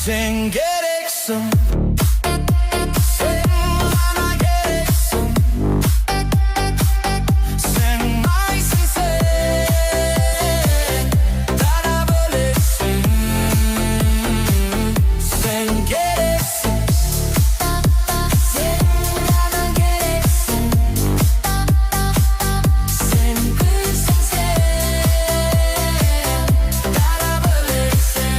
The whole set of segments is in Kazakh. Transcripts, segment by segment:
Sen gereksin, sen bana gereksin. Sen aysın, sen bana böylesin. Sen gereksin, sen bana gereksin. Sen kızsın, sen bana böylesin.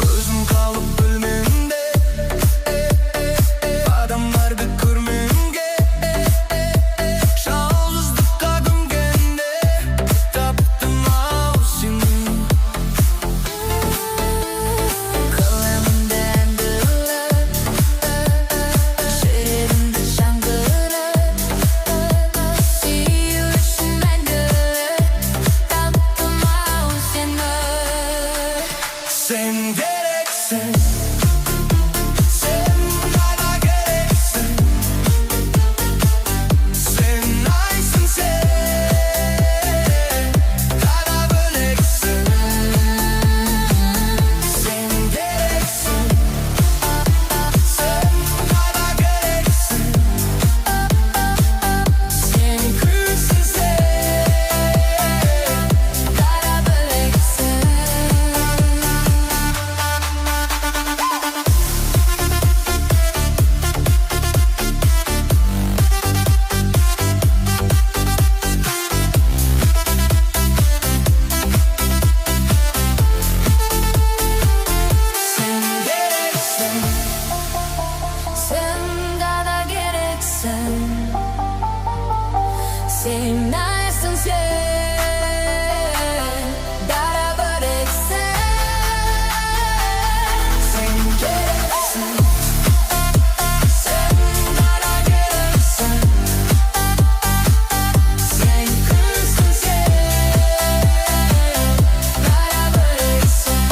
Gözüm kalıp bölmemde, adamlar bir körmemge. Şalsızlıkka gömgende, taptım av seni. Kalemimden dılıp, şeridimde şangırıp. Siyuşum ben dılıp, taptım av seni. Sen gereksin, sen bana gereksin. Sen aysın, sen bana böylesin. Sen gereksin, sen bana gereksin. Sen kızsın, sen bana böylesin. Sen gereksin, sen bana gereksin. Sen aysın, sen bana böylesin. Sen gereksin, sen bana gereksin. Sen kızsın, sen bana böylesin.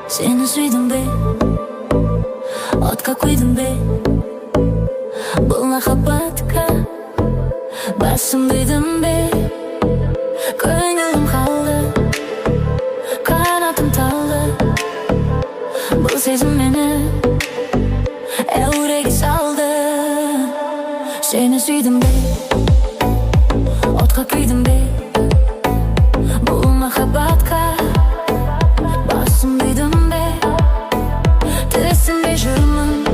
Seni suydım be, otga qo'ydim be. Bu muhabbatga basım dedim be. Ko'nglim qaldi, qanotim taldi. Bu sezim meni evrega soldi. Seni suydim be, otga qo'ydim be. Bu muhabbatga basım dedim be. Tesimde jurman,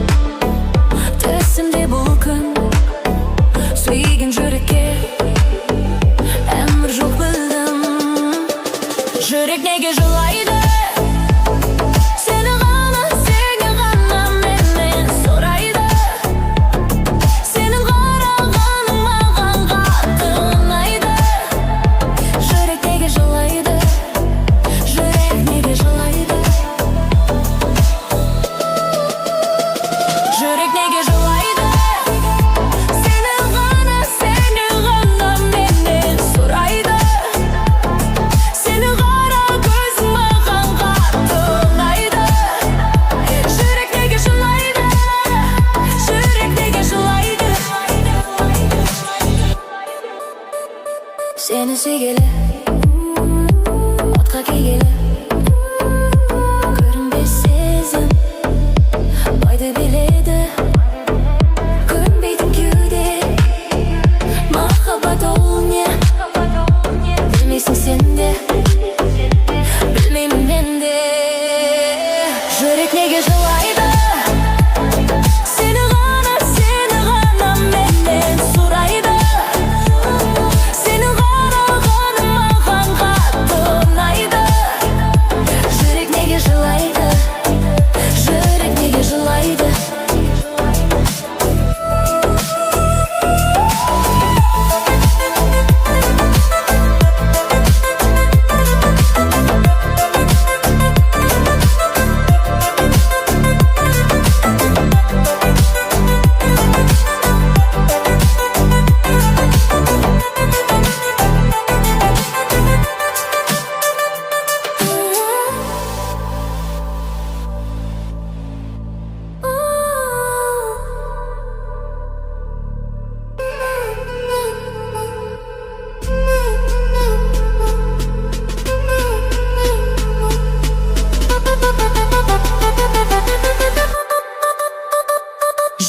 tesimde bu kun. Suygan yurakka emr yo'q bildim. Yurak nega yig'laydi? Seni g'ana meni so'raydi. Sening qaraganing ma'gan qattiq unaydi. Yurak nega yig'laydi? Yurak nega yig'laydi? Yurak nega yig'laydi? Sening g'ana meni so'raydi. Sening qara ko'zing meni suygili, otga kiygili, ko'rinbay sezim boydi biledi, ko'rinbaydim kuydi. Muhabbat ol ne, bilmaysan sen de, bilmayman men de. Yürek nega жылайды, seni gana menden suraydı. Seni qaraganim mаған қатты ұнайды. Yürek nega жылайды, yürek nega жылайды.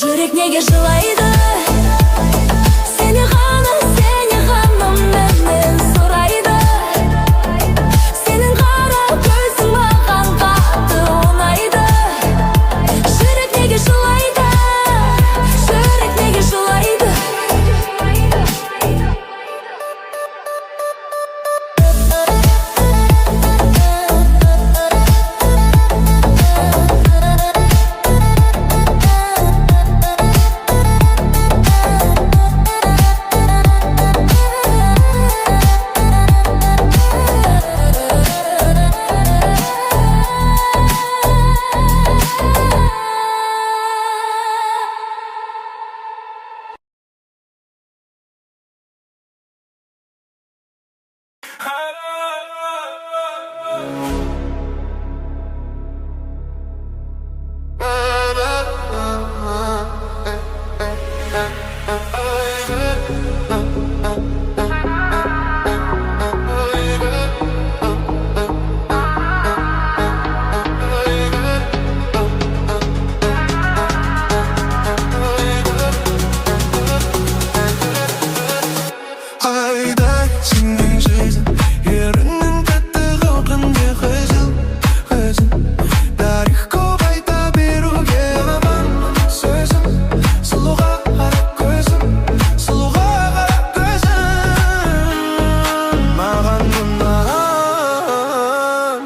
Yürek nega жылайды, seni gana menden suraydı. Senin qara көзің маған қатты ұнайды. Yürek nega жылайды, yürek nega жылайды.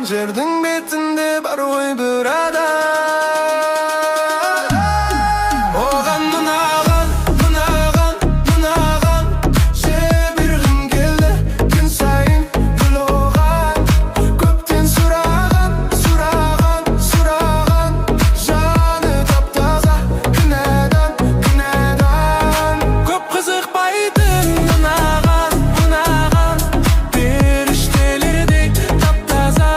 Жердің бетінде бар ғой бір адам, оған мынаған жібергім келді. Күн сайын гүл оған, көптен сұраған, жаны тап-таза, күнәдан. Көп қызықпайтын мынаған, періштелердей тап-таза.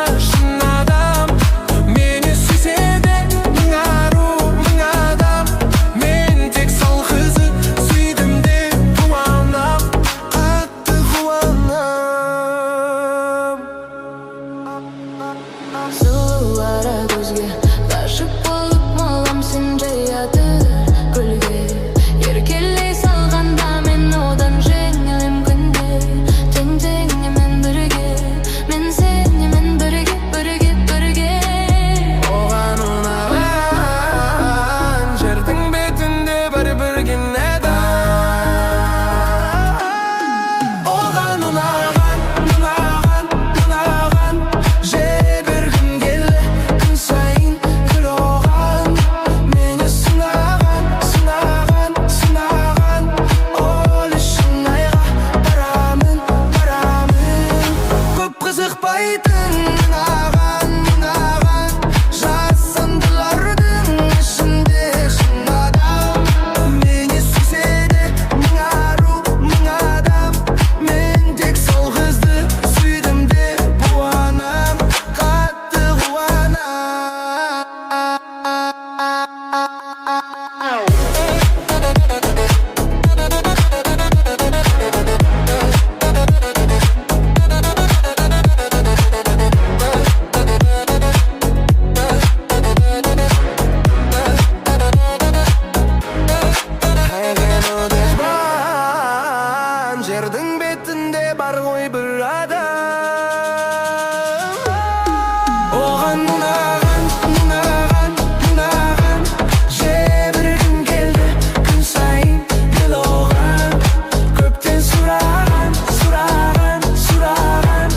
Сұлулары көзге ғашық болып молам сен жаяды гүлге. Еркелей салғанда мен одан жеңілем күнде. Тең-теңімен бірге, мен сенімен бірге. Оған ұнаған жердің бетінде бір кенеді. Оған ұнаған жібергім келді. Күн сайын гүл оған, мені сынаған. Ол үшін айға барамын. Көп қызықпайтын мынаған, жасындылардың ішінде шын адам. Мені сүйседе мың ару, мың адам. Мен тек сол қызды сүйдім деп қуанам, қатты қуанам. bir adam. Oğan munağan, munağan, munağan. Bir gün geldi, gün sayın yıl oğan. Köpten surağan, surağan, surağan.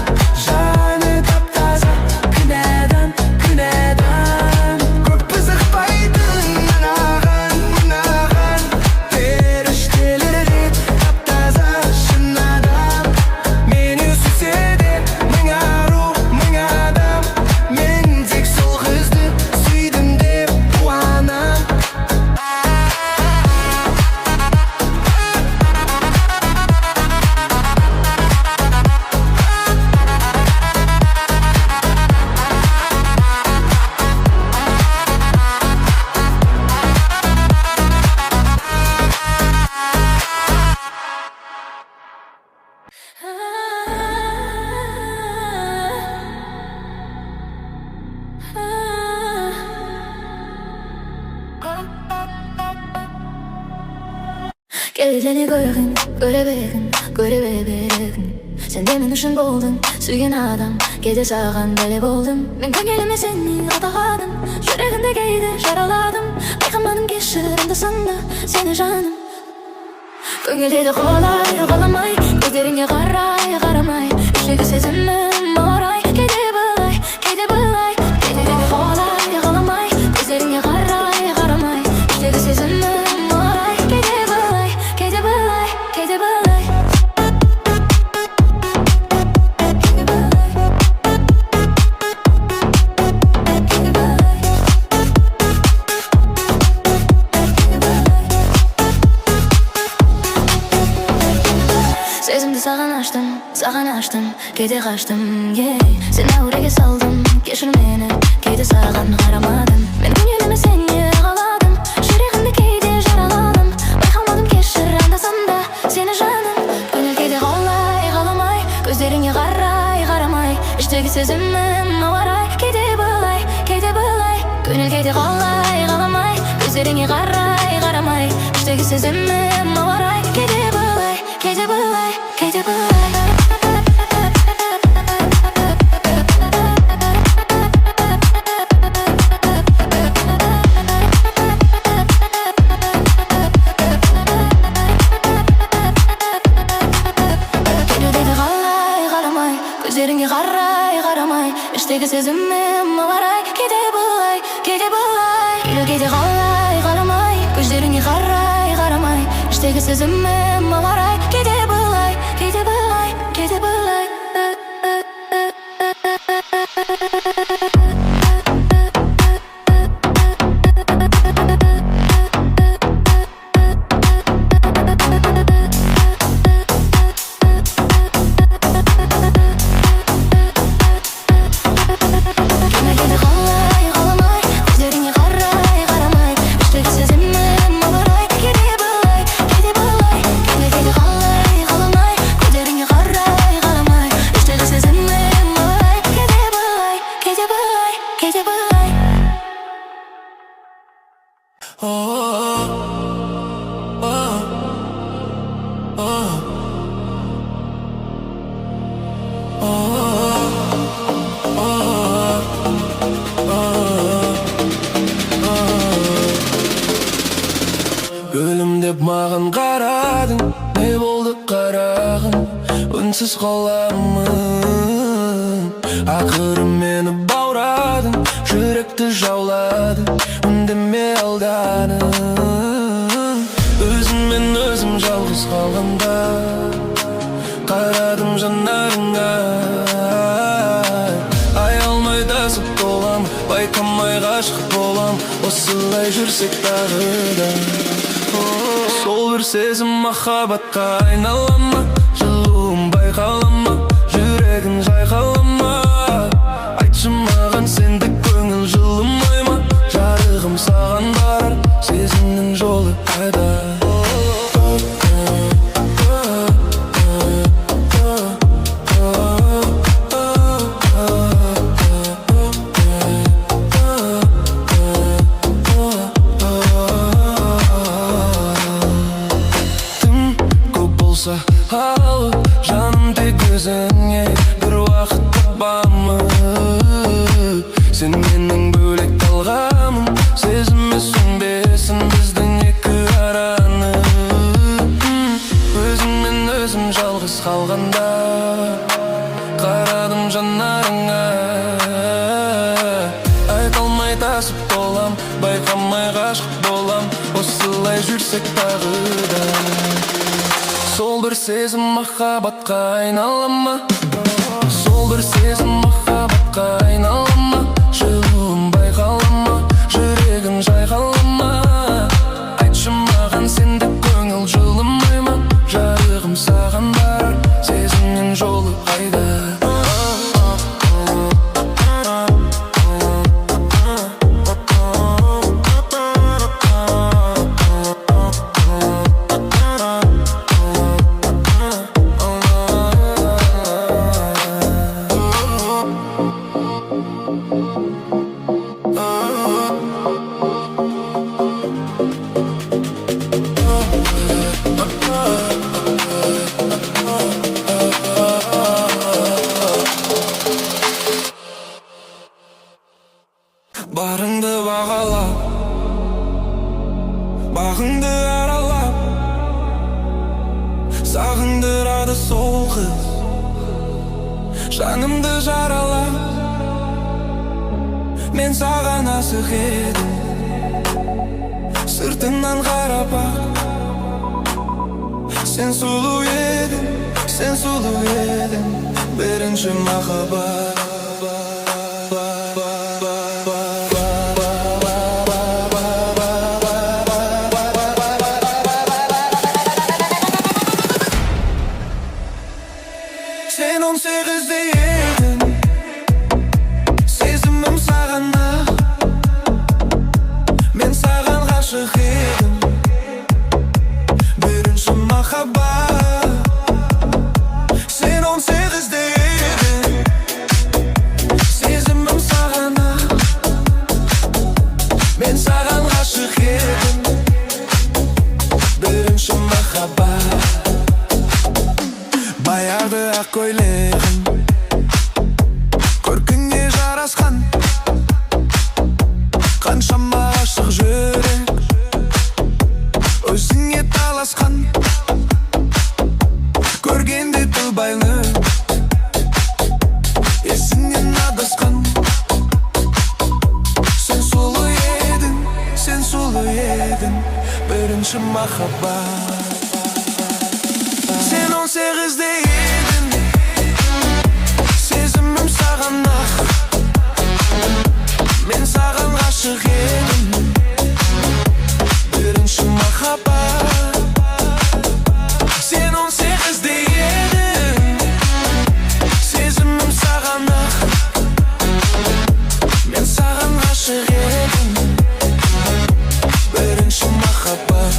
Canı taptaza, güneden, güneden. Köp ızıkpaydın, munağan, munağan. Perişteleri taptaza, şın adam. Meni süsede, mına ruh, mına adam. Men tek sol kızdı, süydüm dep uanam. Geleceğini görgün, görebilgin, görebilgin. Sen de men üçün boldun, suygen adam. Gece sağan deli boldum. Men köngülüme seni ataladım. Yüreğimde geydi, jaraladım. Bayqamadım ki şırımda sanda seni canım. Köngülde kolay, kalamay. Gözlerine qaray, qaramay. Üçlüğü sezimim oray. Kede bılay, kede bılay. Köngülde kolay, kalamay. Gözlerine qaray, qaramay. Üçlüğü sezimim oray. Kede bılay, kede bılay, kede bılay. Kede bılay, kede bılay. Sezimde sağan açtım, kede kaçtım, yeah. Seni yüreğe saldım, geçir beni, kede sağan qaramadım. Men köngülüme seni ağladım, yüreğimde kede jaraladım. Bayqamadım ki şırımda sanda seni canım. Köngül kede kolay, qalamay. Gözlerine qaray, qaramay. İçteki sezimim avaray. Kede bılay, kede bılay. Köngül kede kolay, qalamay. Gözlerine qaray, qaramay. İçteki sezimim avaray. Kede bılay, kede bılay, kede bılay. Gözlerine qaray, qaramay. İçteki sezimim avaray. Kede bılay, kede bılay. Kede qalay, qalamay. Gözlerine qaray, qaramay. İçteki sezimim avaray. Kede bılay, kede bılay, kede bılay. Gülüm dep mağın qaradın, ne boldu qarağın? Ünsüz qalamın. Akırı meni bağradın, yürekti jawladın. Ündeme aldanın. Özüm men özüm жалғыз қалғанда қарадым жанарыңа. Аялмай дасып болам, байқамай ғашық болам. Осылай жүрсек тағы да. Сол бір сезім махаббатқа айнала ма? Жылуым байқала ма? Жүрегің жайқала ма? Айтшы маған сенде көңіл жылымай ма? Жарығым саған барар, сезімнің жолы қайда? Тым көп болса осылай жүрсек тағы да. Сол бір сезім махаббатқа айнала ма? Сол бір сезім махаббатқа айнала ма? Жылуым байқала ма? Жүрегің жайқала ма? Айтшы маған, сенде көңіл жылымай ма? Жарығым саған барар, сезімнің жолы қайда? Барыңды бағалап, бағыңды аралап, сағындырады сол қыз, жанымды жаралап. Мен саған асық едім, сыртыңнан қарап-ақ. Сен сұлу едің, сен сұлу едің, бірінші махаббат. Sen 18'de yedin, сезімім саған-ақ. Мен саған ғашық едім, бірінші махаббат. Sen 18'de yedin, сезімім саған-ақ. Мен саған ғашық едім, бірінші махаббат. Баяғы ақ көйлегің, көркіңе жарасқан, қаншама ғашық жүрек өзіңе таласқан. Көргенде тұлбайлы, есіңнен адасқан. Сен сұлу едің, бірінші махаббат. Sen 18'de yedin, сезімім саған-ақ. Мен саған ғашық едім, бірінші махаббат. Sen 18'de yedin, сезімім саған-ақ. Мен саған ғашық едім, бірінші махаббат.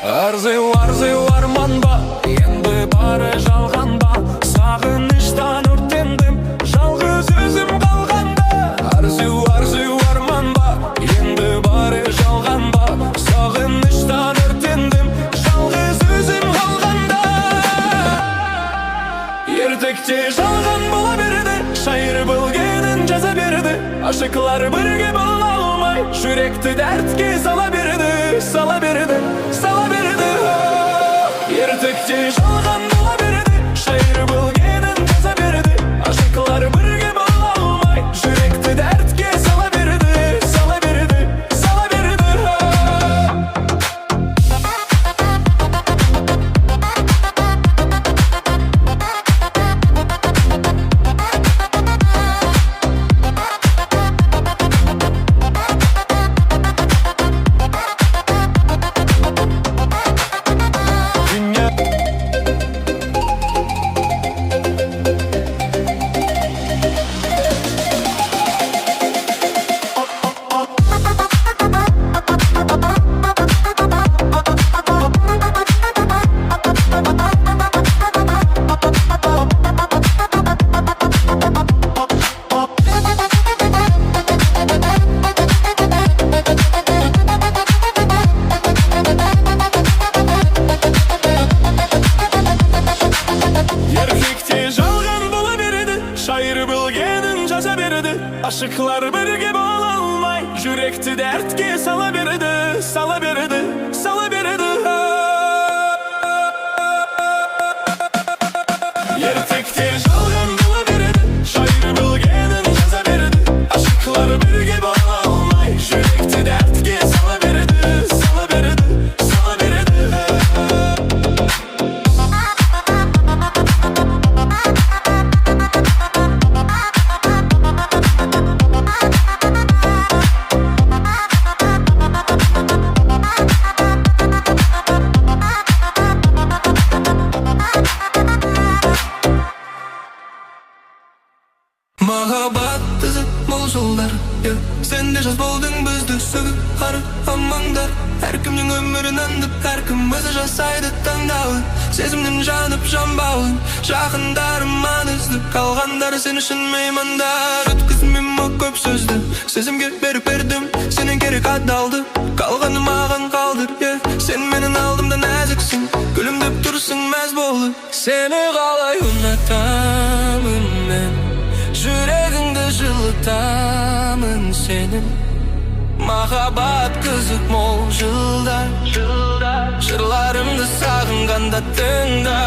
Арзу арман ба, енді бары жалған ба? Сағыныштан өртендім, жалғыз өзім қалғанда. Арзу арман ба, енді бары жалған ба? Сағыныштан өртендім, жалғыз өзім қалғанда. Ертекте жалған бола берді, шайыр білгенін жаза берді. Ашықлар бірге бола алмай, жүректі дәртке сала берді, сала берді, сала берді. Ертекте жалған бола берді, шайыр білгенін жаза берді. Ашықлар бірге бола алмай, жүректі дәртке сала берді, сала берді, сала берді. Aşıklar birge bola almay, yürekti dertke sala beredi, sala beredi, sala beredi. Yertekte жалған bola beredi, şair bilgenin yaza beredi. Aşıklar birge bola almay, yürekti dertke sala beredi, sala beredi, sala beredi. Махаббат қызық мол жолдар, сен де жаз болдың бізді сөгіп армаңдар. Әркімнің өмірін аңдып, әркім өзі жасайды таңдауын. Сезімнен жанып жанбауын, жақындарыман үзді. Қалғандар сен үшін меймандар. Өткізмеймін ма көп сөзді, сезімге беріп бердім, сенен керек адалды. Қалғаны маған қалдыр, сен менің алдымда нәзіксің, күлімдеп тұрсың мәз болып. Сені қалай ұнатамын мен, жүрегіңді жылытамын сенің. Махаббат қызық мол жылдар, жырларымды сағынғанда тыңда.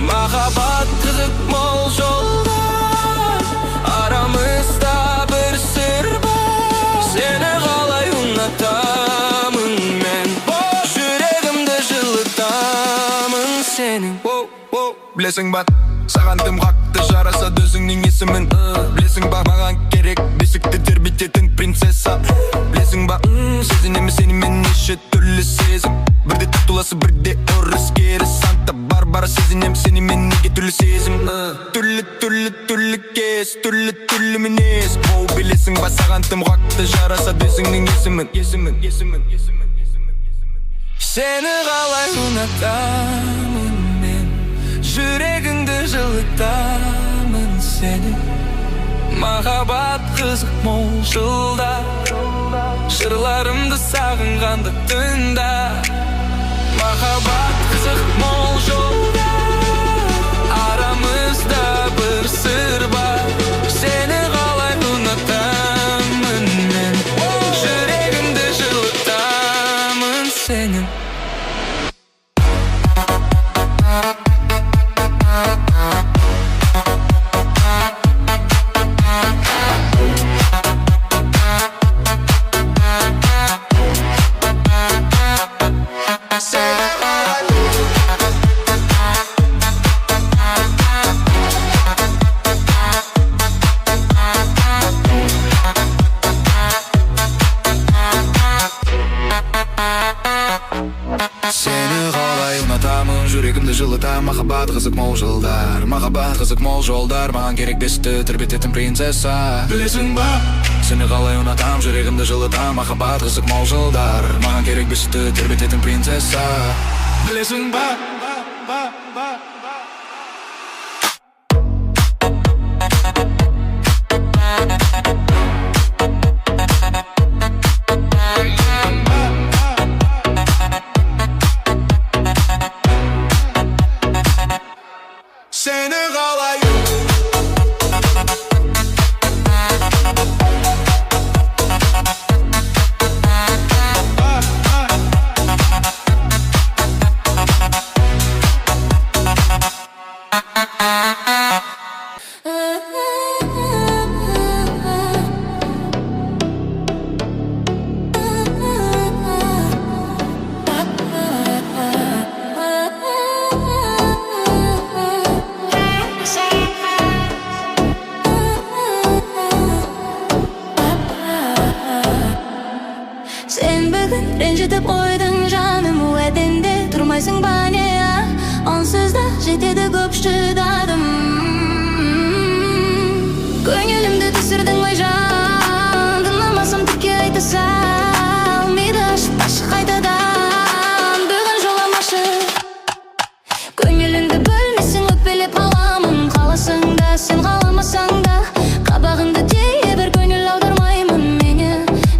Махаббат қызық мол жолдар, арамызда бір сыр бар. Сені қалай ұнатамын мен, жүрегімді жылытамын сенің. Білесің ба, саған тым қатты жарасады өзіңнің есімін. Білесің ба, маған керек бесікті тербететін принцесса. Білесің ба, сезінемін сенімен неше түрлі сезім. Бірде татуласы, бірде ұрыс керіс. Санта Барбара сезінем сенімен неге түрлі сезім. Түрлі кез, түрлі мінез. Білесің ба, саған тым қатты жарасады өзіңнің есімін. Сені қалай ұнатамын мен, жүрегіңді жылытамын сені. Махаббат қызық мол жылдар, жырларымды сағынғанда тыңда. Махаббат қызық мол жолдар, арамызда бір сыр бар. Сені қалай ұнатамын мен, жүрегімді жылытамын сенің. Сені қалай ұнатамын, жүрегімді жылытам. Махаббат қызық мол жылдар, махаббат қызық мол жолдар. Маған керек бесікті тербететін принцесса. Білесің ба, сені қалай ұнатам, жүрегімді жылытам. Махаббат қызық мол жылдар, маған керек бесікті тербететін принцесса. Білесің ба, seni қалай Ренжітіп қойдың жаным уәдеңде тұрмайсың ба не? Онсыз да жетеді көп шыдадым. Көңілімді түсірдің ой жан, тыңламасам түкке айта сал. Миды ашып қайтадан, бүгін жоламашы. Көңіліңді бөлмесің өкпелеп қаламын. Қаласың да сен қаламасаң да, қабағыңды тие бір көңіл аудармаймын. Мені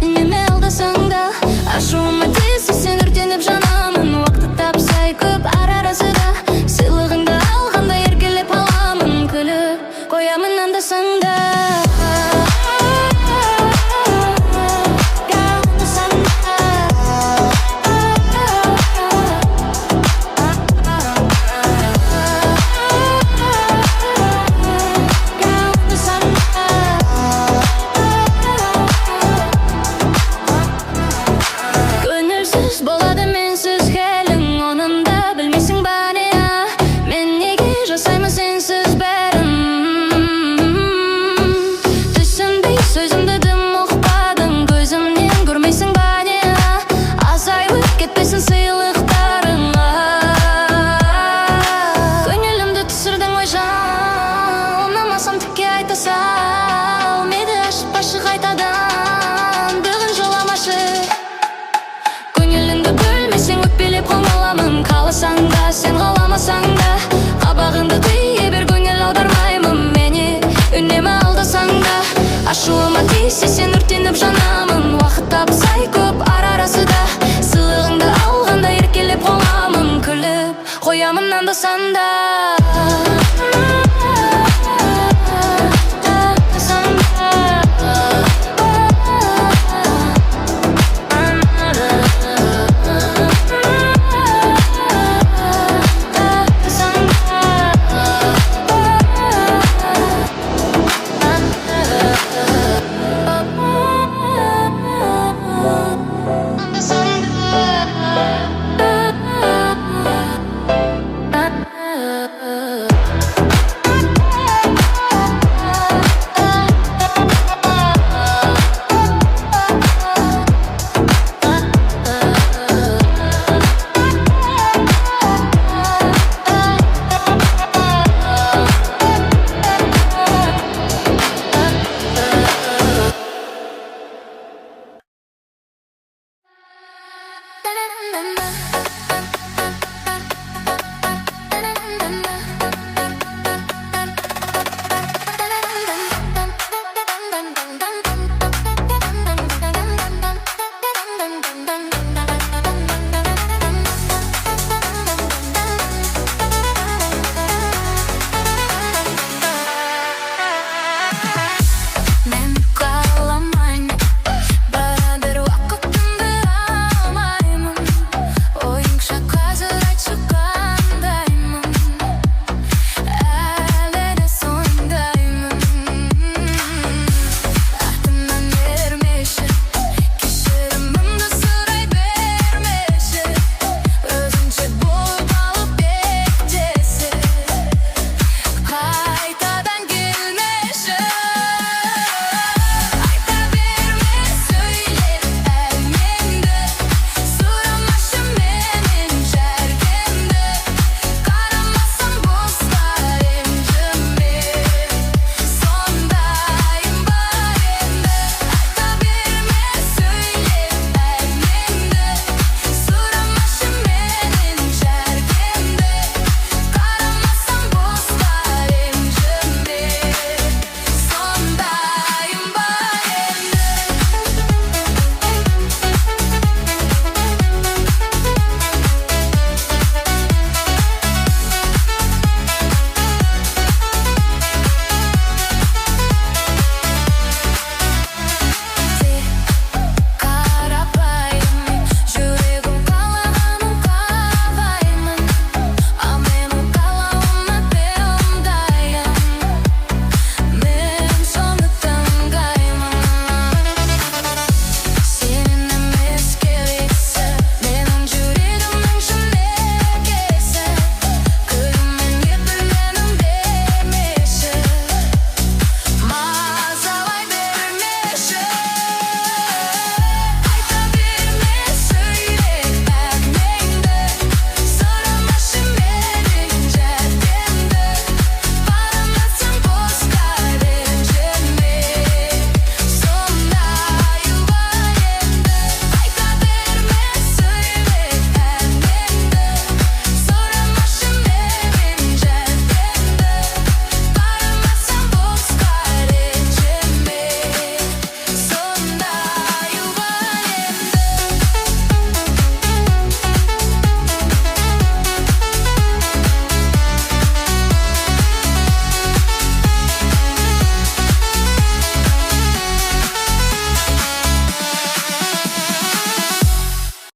неме алдасаң да, ашуыма тисе сен өртеніп жанамын. Уақыт тапсай көп ар-арасыда, сыйлығыңды алғанда еркелеп аламын. Күндіз болады менсіз хелің, оның да білмейсің бәне. Мен неге жасаймын сенсіз бәрін? Түсінбей сөзімді дым ұқпадың, көзімнен көрмейсің бәне. Азайып кетпесін сыйлықтарың. Көңілімді түсірдің ой жан, ұнамасам тікке айта сал. Мені ашып қайтадан, бүгін жоламашы. Көңіліңді бөлмесең өкпелеп қоңаламын. Қаласаң да, сен қаламасаң да, қабағыңды тие бер, көңіл аудармаймын. Мені үнемі алдасаң да, ашуыма тисе сен өртеніп жанамын. Уақыт тапсай көп ар-арасы да, сыйлығыңды алғанда еркелеп қоңамын. Күліп қоямын анда-санда. Na na na na na.